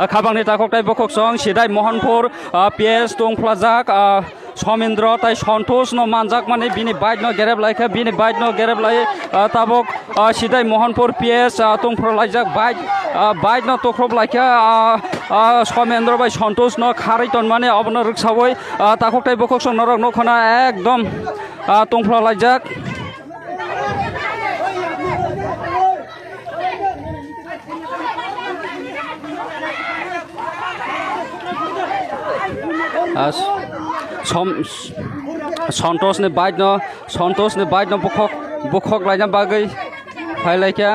खाबांनि ताखकटाय बखकसं सिदाय Mahanpur PS दंफ्लाजाक Samendra ताई सन्तोष न मानजाक माने बिनि बाइक न गेरेब लायखा बिनि बाइक न गेरेब लाय ताबक सिदाय महनपुर पिएस दंफ्लाजाक बाइक न तख्रब लायखा समेन्द्र बाय सन्तोष न खारैतन माने अबन रक्सावै ताखकटाय बखकसं नरक नखना एकदम दंफ्लाजाक सन्तोष ने बाइक न बखक लायना बागै फायलायखा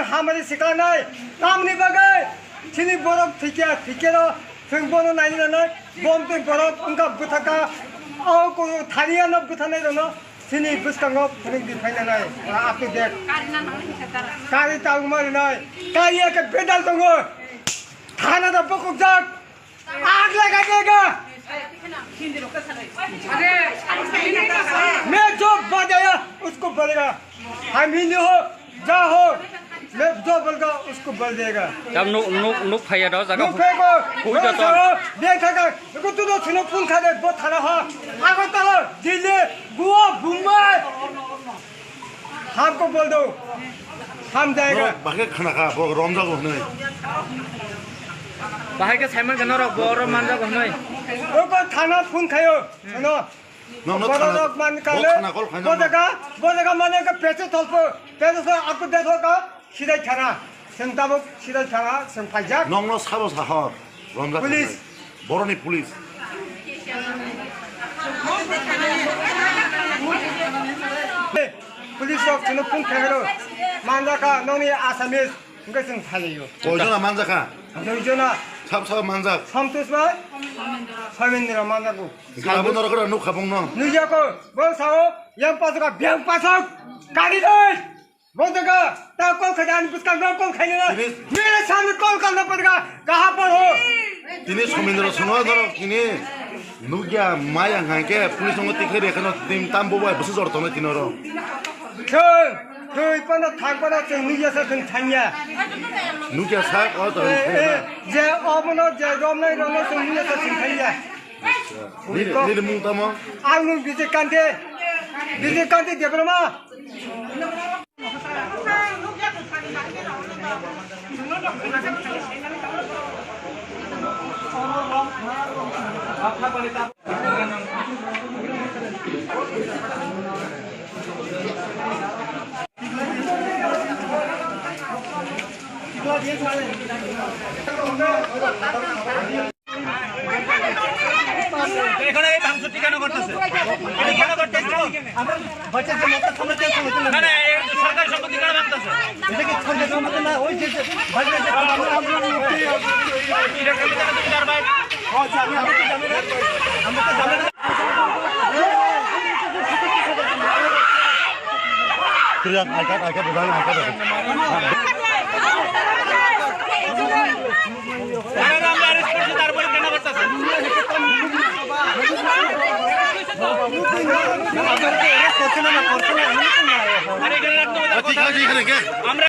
हमारे सिखानाय कामनि बागै सिनि बरफ थिकेरो जों बनो नायनानै बमते बरफ उनका बुथाका औ को थारिया न बुथानाय दनो सिनि बुस्कांगो फुनि दिफायनाय आप टू डेट कारि ताउमारनाय कारिया के बेदाल दङो थाना द बकजाक आग लगा देगा मैं जो बजाया उसको बोलेगा हम हिंदी हो जा हो मैं जो बोलगा उसको बोल देगा जब नुक फाया दो जगह नुक फेको कोई तो देखा को तू तो सुनो फुल खा दे बहुत थाना हा आगो तलो दिल्ली गोवा मुंबई हमको बोल दो हम जाएगा बाकी खाना खा वो रमजा को नहीं बाहर के साइमन का नरक बोर मानजा को नहीं वो को थाना फुल खायो सुनो बरफ मान काले वो जगह माने का पैसे तो आपको देखो का सीधा खाना संताबो सीधा खाना संपाइजा नंगनो साबो साहा रमजा पुलिस बरनी पुलिस पुलिस सब सुनो फुल खायो मानजा का नोनी आसामीज उनका जों फालियो ओजना मानजा का नोजना सब मानजा सन्तोष भाई समेन्द्र मानजा को गाबो नरकरा नुक खाबों न निजाको बोल Sao yang pasok biang pasok kali deh बोलेगा तब कॉल खजान पुस्का में कॉल खाएगा मेरे सामने कॉल करना पड़ेगा कहाँ पर हो तिने समेन्द्र सुनो दरो तिने नुगिया माया गाके पुलिस नंग तिखे रेखनो तिम ताम बोबाय बस जरतो न तिनरो कै पण थाकबन जों नुगिया सा जों थांया नुगिया सा अ त जे अबनो जे रमनाय रनो जों नुगिया सा जों थांया निर मुं तम आंनु बिजे कान्ते देब्रमा Apa এখানে এই ভাঙচুরটি কেন করতেছে? এটা কেন করতেছে? আমরা বাচ্চার যে মত সম্পত্তি আছে না না এই সরকারি সম্পত্তি কেন ভাঙতেছে? এটা কি সরকারি সম্পত্তি না ওই যে বাচ্চার যে আমরা এটা কেন করতে পারবে? আচ্ছা আমি তো জানি না আমরা তো জানি না তুই আইকা প্রধান আইকা আমরা অ্যারেস্ট করছি তারপরে কেন করতেছে? আরে এখানে রাখতে হবে ঠিক আছে এখানে কে আমরা